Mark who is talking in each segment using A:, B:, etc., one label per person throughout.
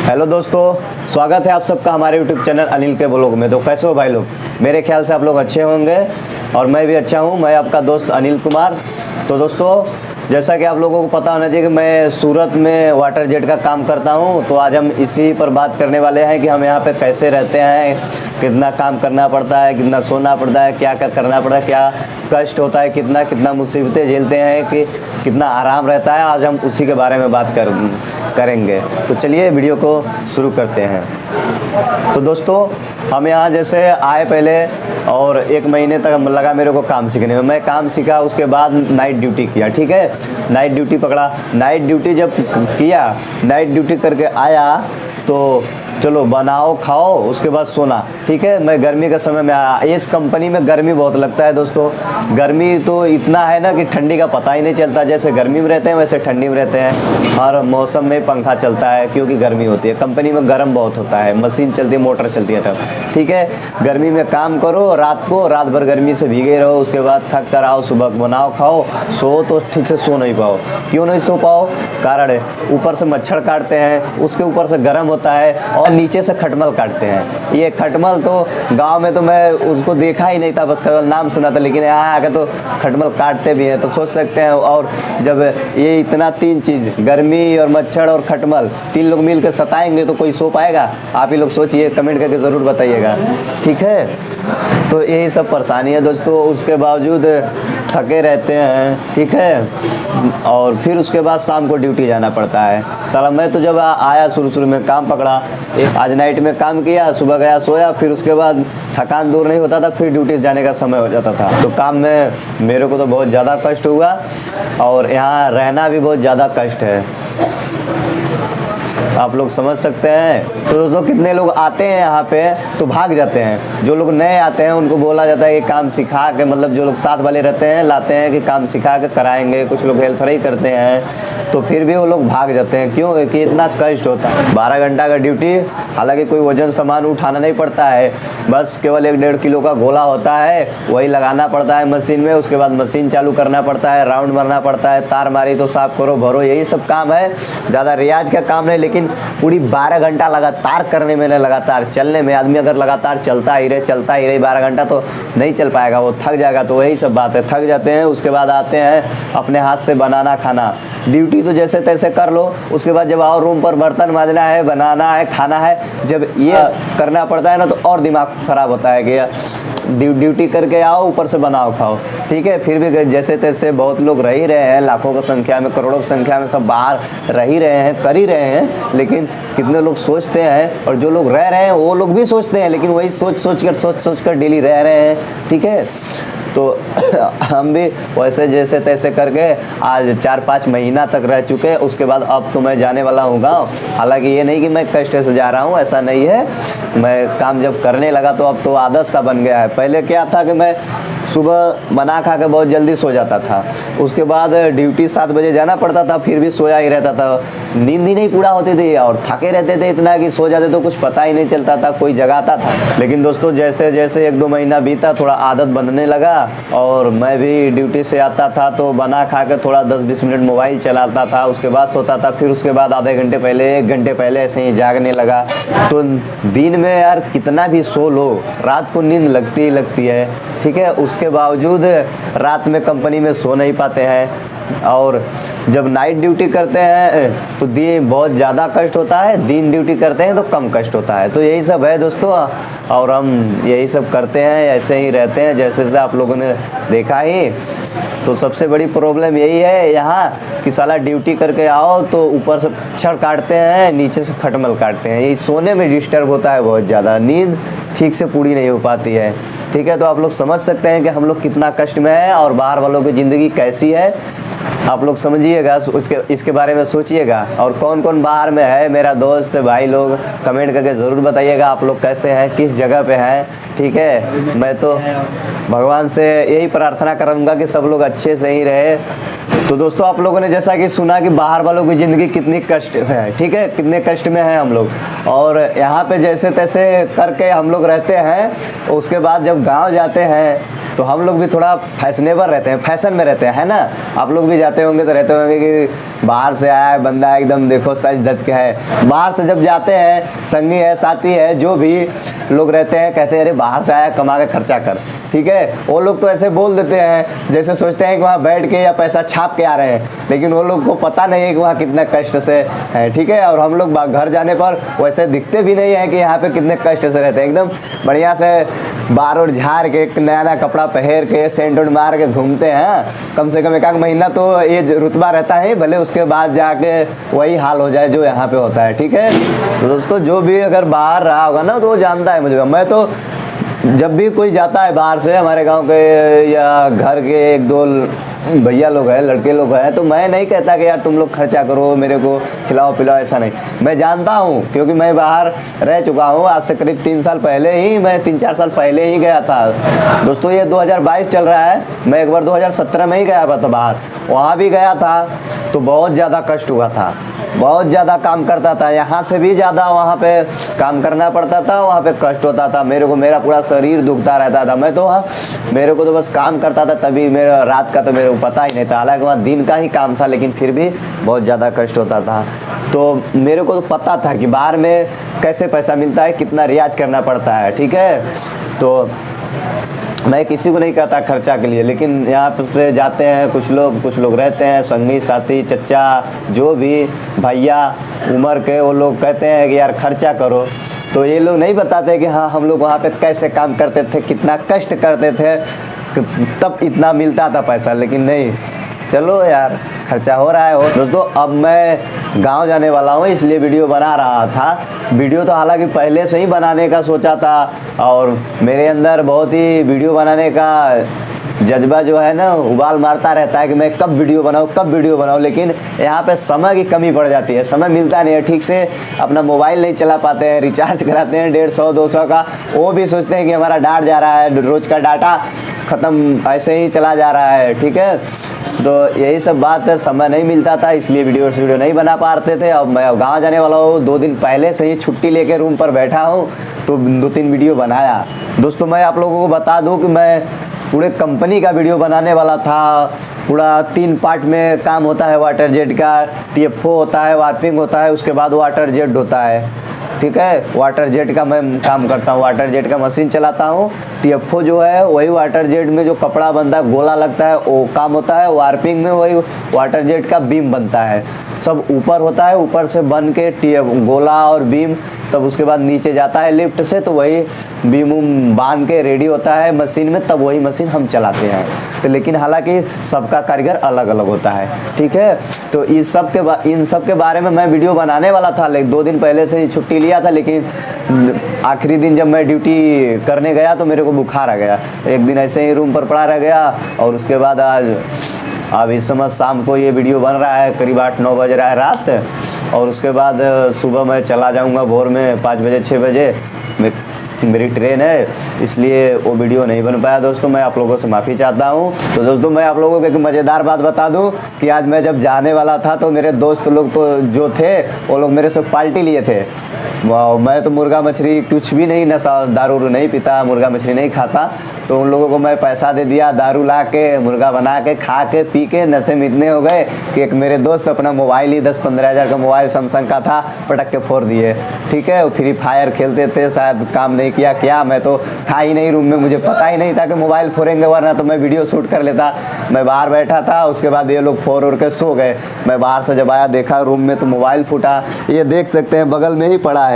A: Hello दोस्तों, स्वागत है आप सबका हमारे यूट्यूब चैनल अनिल के ब्लॉग में। तो कैसे हो भाई लोग? मेरे ख्याल से आप लोग अच्छे होंगे और मैं भी अच्छा हूं। मैं आपका दोस्त अनिल कुमार। तो दोस्तों, जैसा कि आप लोगों को पता होना चाहिए कि मैं सूरत में वाटर जेट का काम करता हूं। तो आज हम इसी पर बात करने वाले हैं कि हम यहाँ पे कैसे रहते हैं, कितना काम करना पड़ता है, कितना सोना पड़ता है, क्या क्या करना पड़ता है, क्या कष्ट होता है, कितना कितना मुसीबतें झेलते हैं, कि कितना आराम रहता है। आज हम उसी के बारे में बात करेंगे। तो चलिए वीडियो को शुरू करते हैं। तो दोस्तों, हम यहाँ जैसे आए पहले और 1 महीने तक लगा मेरे को काम सीखने में। मैं काम सीखा, उसके बाद नाइट ड्यूटी किया। ठीक है, नाइट ड्यूटी पकड़ा। नाइट ड्यूटी जब किया, नाइट ड्यूटी करके आया तो चलो बनाओ खाओ, उसके बाद सोना। ठीक है, मैं गर्मी के समय में आया। इस कंपनी में गर्मी बहुत लगता है दोस्तों। गर्मी तो इतना है ना कि ठंडी का पता ही नहीं चलता। जैसे गर्मी में रहते हैं वैसे ठंडी में रहते हैं। हर मौसम में पंखा चलता है क्योंकि गर्मी होती है। कंपनी में गर्म बहुत होता है, मशीन चलती है, मोटर चलती है तब। ठीक है, गर्मी में काम करो, रात भर गर्मी से भीगे रहो, उसके बाद थक कर आओ, सुबह बनाओ खाओ, सो तो ठीक से सो नहीं पाओ। क्यों नहीं सो पाओ? कारण है, ऊपर से मच्छर काटते हैं, उसके ऊपर से गर्म होता है और नीचे से खटमल काटते हैं। ये खटमल तो गांव में तो मैं उसको देखा ही नहीं था, बस केवल नाम सुना था, लेकिन यहाँ आकर तो खटमल काटते भी हैं। तो सोच सकते हैं। और जब ये इतना 3 चीज़, गर्मी और मच्छर और खटमल, 3 लोग मिल कर सताएंगे तो कोई सो पाएगा? आप ही लोग सोचिए, कमेंट करके ज़रूर बताइएगा। ठीक है, तो यही सब परेशानी है दोस्तों। उसके बावजूद थके रहते हैं। ठीक है, और फिर उसके बाद शाम को ड्यूटी जाना पड़ता है। साला मैं तो जब आया शुरू में काम पकड़ा, आज नाइट में काम किया, सुबह गया सोया, फिर उसके बाद थकान दूर नहीं होता था, फिर ड्यूटी जाने का समय हो जाता था। तो काम में मेरे को तो बहुत ज़्यादा कष्ट हुआ और यहाँ रहना भी बहुत ज़्यादा कष्ट है, आप लोग समझ सकते हैं। तो दोस्तों, कितने लोग आते हैं यहाँ पे तो भाग जाते हैं। जो लोग नए आते हैं उनको बोला जाता है कि काम सिखा के, मतलब जो लोग साथ वाले रहते हैं लाते हैं कि काम सिखा के कराएंगे। कुछ लोग हेल्पर ही करते हैं, तो फिर भी वो लोग भाग जाते हैं। क्यों? कि इतना कष्ट होता है। 12 घंटा का ड्यूटी, हालांकि कोई वजन सामान उठाना नहीं पड़ता है, बस केवल 1-1.5 किलो का गोला होता है, वही लगाना पड़ता है मशीन में। उसके बाद मशीन चालू करना पड़ता है, राउंड मारना पड़ता है, तार मारी तो साफ करो भरो, यही सब काम है। ज़्यादा रियाज का काम नहीं, लेकिन पूरी 12 घंटा लगातार करने में, लगातार चलने में, आदमी अगर लगातार चलता ही रहे 12 घंटा तो नहीं चल पाएगा, वो थक जाएगा। तो वही सब बात है, थक जाते हैं। उसके बाद आते हैं अपने हाथ से बनाना खाना। ड्यूटी तो जैसे तैसे कर लो, उसके बाद जब आओ रूम पर बर्तन मांजना है, बनाना है, खाना है, जब ये करना पड़ता है ना तो और दिमाग खराब होता है कि ड्यूटी करके आओ, ऊपर से बनाओ खाओ। ठीक है, फिर भी जैसे तैसे बहुत लोग रह ही रहे हैं, लाखों की संख्या में, करोड़ों की संख्या में सब बाहर रह ही रहे हैं, कर ही रहे हैं। लेकिन कितने लोग सोचते हैं, और जो लोग रह रहे हैं वो लोग भी सोचते हैं, लेकिन वही सोच कर डेली रह रहे हैं। ठीक है, तो हम भी वैसे जैसे तैसे करके आज 4-5 महीना तक रह चुके हैं। उसके बाद अब तो मैं जाने वाला हूँ गाँव। हालांकि ये नहीं कि मैं कष्ट से जा रहा हूँ, ऐसा नहीं है। मैं काम जब करने लगा तो अब तो आदत सा बन गया है। पहले क्या था कि मैं सुबह बना खा के बहुत जल्दी सो जाता था, उसके बाद ड्यूटी 7 बजे जाना पड़ता था, फिर भी सोया ही रहता था। नींद ही नहीं पूरा होती थी और थके रहते थे इतना कि सो जाते तो कुछ पता ही नहीं चलता था, कोई जगाता था। लेकिन दोस्तों, जैसे जैसे 1-2 महीना बीता, थोड़ा आदत बनने लगा और मैं भी ड्यूटी से आता था तो बना खा के थोड़ा 10-20 मिनट मोबाइल चलाता था, उसके बाद सोता था। फिर उसके बाद आधे घंटे पहले, 1 घंटे पहले ऐसे ही जागने लगा। तो दिन में यार कितना भी सो लो, रात को नींद लगती ही लगती है। ठीक है, उसके बावजूद रात में कंपनी में सो नहीं पाते हैं। और जब नाइट ड्यूटी करते हैं तो दिन बहुत ज़्यादा कष्ट होता है, दिन ड्यूटी करते हैं तो कम कष्ट होता है। तो यही सब है दोस्तों, और हम यही सब करते हैं, ऐसे ही रहते हैं जैसे जैसे आप लोगों ने देखा ही। तो सबसे बड़ी प्रॉब्लम यही है यहाँ कि साला ड्यूटी करके आओ तो ऊपर से छड़ काटते हैं, नीचे से खटमल काटते हैं। यही सोने में डिस्टर्ब होता है बहुत ज़्यादा, नींद ठीक से पूरी नहीं हो पाती है। ठीक है, तो आप लोग समझ सकते हैं कि हम लोग कितना कष्ट में हैं और बाहर वालों की ज़िंदगी कैसी है। आप लोग समझिएगा, इसके बारे में सोचिएगा। और कौन कौन बाहर में है मेरा दोस्त भाई लोग, कमेंट करके ज़रूर बताइएगा आप लोग कैसे हैं, किस जगह पे हैं। ठीक है, मैं तो भगवान से यही प्रार्थना करूँगा कि सब लोग अच्छे से ही रहे। तो दोस्तों, आप लोगों ने जैसा कि सुना कि बाहर वालों की ज़िंदगी कितनी कष्ट से है। ठीक है, कितने कष्ट में हैं हम लोग, और यहाँ पे जैसे तैसे करके हम लोग रहते हैं। उसके बाद जब गांव जाते हैं तो हम लोग भी थोड़ा फैशनेबल रहते हैं, फैशन में रहते हैं, है ना। आप लोग भी जाते होंगे तो रहते होंगे कि बाहर से आया है बंदा एकदम देखो सज धज के है। बाहर से जब जाते हैं, संगी है साथी है जो भी लोग रहते हैं, कहते हैं अरे बाहर से आया कमा के खर्चा कर, ठीक है। वो लोग तो ऐसे बोल देते हैं जैसे सोचते हैं कि वहाँ बैठ के या पैसा छाप के आ रहे हैं, लेकिन वो लोग को पता नहीं है कि वहाँ कितना कष्ट से है, ठीक है। और हम लोग घर जाने पर वैसे दिखते भी नहीं है कि यहाँ पे कितने कष्ट से रहते हैं, एकदम बढ़िया से बार और झाड़ के नया नया कपड़ा पहन के सेंट उंट मार के घूमते हैं। कम से कम एक महीना तो ये रुतबा रहता है, भले उसके बाद जाके वही हाल हो जाए जो यहाँ पे होता है, ठीक है। तो दोस्तों जो भी अगर बाहर रहा होगा ना तो वो जानता है मुझे। मैं तो जब भी कोई जाता है बाहर से, हमारे गांव के या घर के एक दो भैया लोग हैं, लड़के लोग हैं, तो मैं नहीं कहता कि यार तुम लोग खर्चा करो, मेरे को खिलाओ पिलाओ, ऐसा नहीं। मैं जानता हूँ क्योंकि मैं बाहर रह चुका हूँ। आज से करीब 3 साल पहले ही, मैं 3-4 साल पहले ही गया था दोस्तों। ये 2022 चल रहा है, मैं एक बार 2017 में ही गया था बाहर। वहाँ भी गया था तो बहुत ज़्यादा कष्ट हुआ था, बहुत ज़्यादा काम करता था, यहाँ से भी ज़्यादा वहाँ पे काम करना पड़ता था, वहाँ पे कष्ट होता था मेरे को, मेरा पूरा शरीर दुखता रहता था। मैं तो वहाँ मेरे को तो बस काम करता था, तभी मेरा रात का तो मेरे को पता ही नहीं था, हालांकि वहाँ दिन का ही काम था, लेकिन फिर भी बहुत ज़्यादा कष्ट होता था। तो मेरे को तो पता था कि बाहर में कैसे पैसा मिलता है, कितना रियाज करना पड़ता है, ठीक है। तो मैं किसी को नहीं कहता खर्चा के लिए, लेकिन यहाँ से जाते हैं कुछ लोग रहते हैं संगी साथी चचा जो भी भैया उम्र के, वो लोग कहते हैं कि यार खर्चा करो। तो ये लोग नहीं बताते कि हाँ हम लोग वहाँ पे कैसे काम करते थे, कितना कष्ट करते थे, तब इतना मिलता था पैसा। लेकिन नहीं, चलो यार खर्चा हो रहा है। और दोस्तों अब मैं गांव जाने वाला हूँ, इसलिए वीडियो बना रहा था। वीडियो तो हालांकि पहले से ही बनाने का सोचा था, और मेरे अंदर बहुत ही वीडियो बनाने का जज्बा जो है ना उबाल मारता रहता है कि मैं कब वीडियो बनाऊँ, लेकिन यहाँ पे समय की कमी पड़ जाती है, समय मिलता नहीं है ठीक से। अपना मोबाइल नहीं चला पाते हैं, रिचार्ज कराते हैं 150-200 का, वो भी सोचते हैं कि हमारा डाटा जा रहा है, रोज़ का डाटा ख़त्म ऐसे ही चला जा रहा है, ठीक है। तो यही सब बात है, समय नहीं मिलता था, इसलिए वीडियो नहीं बना पाते थे। अब मैं गांव जाने वाला हूँ, 2 दिन पहले से ही छुट्टी लेके रूम पर बैठा हूँ, तो 2-3 वीडियो बनाया। दोस्तों मैं आप लोगों को बता दूँ कि मैं पूरे कंपनी का वीडियो बनाने वाला था। पूरा 3 पार्ट में काम होता है, वाटर जेट का TFO होता है, वार्पिंग होता है, उसके बाद वाटर जेट होता है, ठीक है। वाटर जेट का मैं काम करता हूँ, वाटर जेट का मशीन चलाता हूँ। TFO जो है वही वाटर जेट में जो कपड़ा बनता है, गोला लगता है, वो काम होता है। वार्पिंग में वही वाटर जेट का बीम बनता है, सब ऊपर होता है, ऊपर से बन के गोला और बीम, तब उसके बाद नीचे जाता है लिफ्ट से, तो वही बीम बांध के रेडी होता है मशीन में, तब वही मशीन हम चलाते हैं। तो लेकिन हालांकि सबका कारीगर अलग अलग होता है, ठीक है। तो इन सब के बारे में मैं वीडियो बनाने वाला था, लेकिन 2 दिन पहले से ही छुट्टी लिया था, लेकिन आखिरी दिन जब मैं ड्यूटी करने गया तो मेरे को बुखार आ गया। एक दिन ऐसे ही रूम पर पड़ा रह गया, और उसके बाद अब इस समय शाम को ये वीडियो बन रहा है, करीब 8-9 बज रहा है रात, और उसके बाद सुबह मैं चला जाऊंगा भोर में 5 बजे 6 बजे मेरी ट्रेन है, इसलिए वो वीडियो नहीं बन पाया। दोस्तों मैं आप लोगों से माफ़ी चाहता हूँ। तो दोस्तों मैं आप लोगों को एक मज़ेदार बात बता दूँ कि आज मैं जब जाने वाला था तो मेरे दोस्त लोग तो जो थे वो लोग मेरे से पार्टी लिए थे। मैं तो मुर्गा मछली कुछ भी नहीं, नशा दारू नहीं पीता, मुर्गा मछली नहीं खाता, तो उन लोगों को मैं पैसा दे दिया, दारू ला के मुर्गा बना के खा के पी के नशे में इतने हो गए कि एक मेरे दोस्त अपना मोबाइल ही 10-15 हज़ार का मोबाइल सैमसंग का था, पटक के फोड़ दिए, ठीक है। वो फ्री फायर खेलते थे, शायद काम नहीं किया क्या, मैं तो था ही नहीं रूम में, मुझे पता ही नहीं था कि मोबाइल फोड़ेंगे, वरना तो मैं वीडियो शूट कर लेता। मैं बाहर बैठा था, उसके बाद ये लोग फोड़ के सो गए। मैं बाहर से जब आया देखा रूम में तो मोबाइल फूटा, ये देख सकते हैं बगल में ही पड़ा है,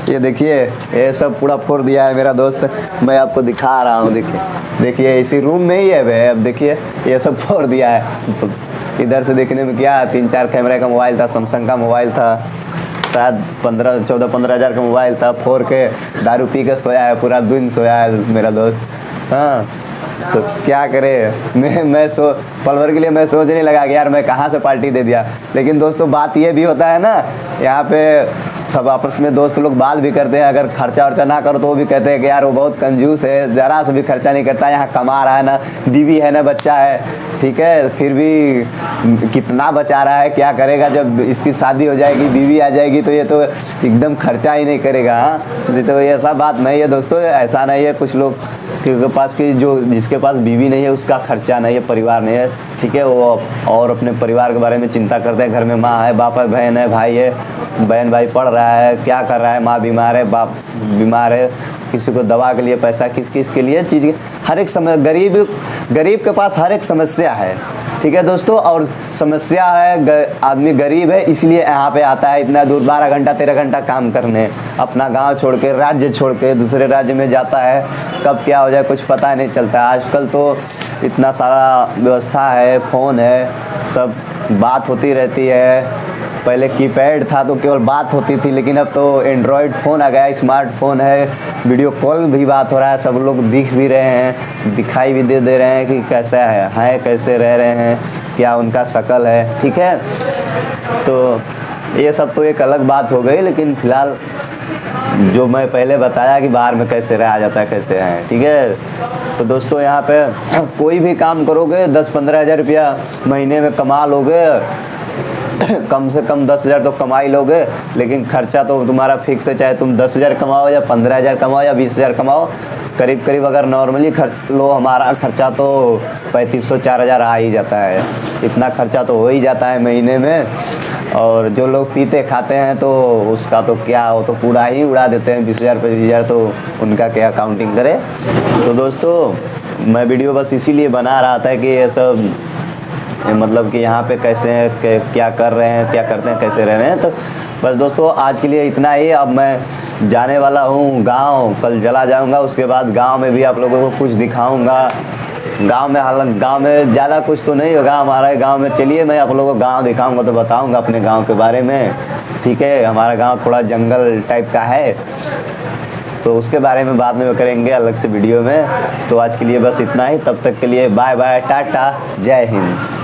A: ये देखिए ये सब पूरा फोड़ दिया है मेरा दोस्त। मैं आपको दिखा रहा हूँ, देखिए इसी रूम में ही है भाई, अब देखिए ये सब फोड़ दिया है। इधर से देखने में क्या 3-4 कैमरे का मोबाइल था, सैमसंग का मोबाइल था, शायद 14-15 हज़ार का मोबाइल था, फोड़ के दारू पी के सोया है, पूरा दिन सोया है मेरा दोस्त। हाँ तो क्या करे, मैं पल भर के लिए मैं सोचने लगा कि यार मैं कहाँ से पार्टी दे दिया। लेकिन दोस्तों बात ये भी होता है ना, यहाँ पे सब आपस में दोस्त लोग बात भी करते हैं, अगर खर्चा वर्चा ना करो तो वो भी कहते हैं कि यार वो बहुत कंजूस है, ज़रा से भी खर्चा नहीं करता, यहाँ कमा रहा है ना, बीवी है ना बच्चा है, ठीक है, फिर भी कितना बचा रहा है, क्या करेगा जब इसकी शादी हो जाएगी, बीवी आ जाएगी तो ये तो एकदम खर्चा ही नहीं करेगा। हाँ, तो ये ऐसा बात नहीं है दोस्तों, ऐसा नहीं है। कुछ लोग के पास की जो जिसके पास बीवी नहीं है उसका खर्चा नहीं है, परिवार नहीं है, ठीक है, वो और अपने परिवार के बारे में चिंता करते हैं। घर में माँ है, बाप है, बहन है, भाई है, बहन भाई पढ़ रहा है, क्या कर रहा है, माँ बीमार है, बाप बीमार है, किसी को दवा के लिए पैसा, किस किस के लिए चीज़, हर एक समय गरीब के पास हर एक समस्या है, ठीक है दोस्तों। और समस्या है, आदमी गरीब है इसलिए यहाँ पे आता है इतना दूर 12 घंटा 13 घंटा काम करने, अपना गांव छोड़ के, राज्य छोड़ के दूसरे राज्य में जाता है, कब क्या हो जाए कुछ पता नहीं चलता। आजकल तो इतना सारा व्यवस्था है, फ़ोन है, सब बात होती रहती है। पहले कीपैड था तो केवल बात होती थी, लेकिन अब तो एंड्रॉयड फ़ोन आ गया, स्मार्टफोन है, वीडियो कॉल भी बात हो रहा है, सब लोग दिख भी रहे हैं, दिखाई भी दे रहे हैं कि कैसा है कैसे रह रहे हैं, क्या उनका शक्ल है, ठीक है। तो ये सब तो एक अलग बात हो गई, लेकिन फ़िलहाल जो मैं पहले बताया कि बाहर में कैसे रहा जाता है, कैसे है, ठीक है। तो दोस्तों यहाँ पे कोई भी काम करोगे 10-15 हज़ार रुपया महीने में कमा लोगे, कम से कम 10,000 तो कमा ही लोगे, लेकिन खर्चा तो तुम्हारा फिक्स है, चाहे तुम 10,000 कमाओ या 15,000 कमाओ या 20,000 कमाओ, करीब करीब अगर नॉर्मली खर्च लो हमारा खर्चा तो 3,500-4,000 आ ही जाता है, इतना खर्चा तो हो ही जाता है महीने में। और जो लोग पीते खाते हैं तो उसका तो क्या हो, तो पूरा ही उड़ा देते हैं, 20,000 25,000 तो उनका क्या काउंटिंग करे। तो दोस्तों मैं वीडियो बस इसीलिए बना रहा था कि ये सब मतलब कि यहाँ पे कैसे हैं, क्या कर रहे हैं, क्या करते हैं, कैसे रह रहे हैं। तो बस दोस्तों आज के लिए इतना ही। अब मैं जाने वाला हूँ गांव, कल चला जाऊँगा, उसके बाद गांव में भी आप लोगों को कुछ दिखाऊँगा। गांव में हालांकि गांव में ज़्यादा कुछ तो नहीं होगा हमारे गांव में, चलिए मैं आप लोगों को गांव दिखाऊंगा तो बताऊंगा अपने गांव के बारे में, ठीक है। हमारा गांव थोड़ा जंगल टाइप का है, तो उसके बारे में बाद में करेंगे अलग से वीडियो में। तो आज के लिए बस इतना ही, तब तक के लिए बाय बाय, टाटा, जय हिंद।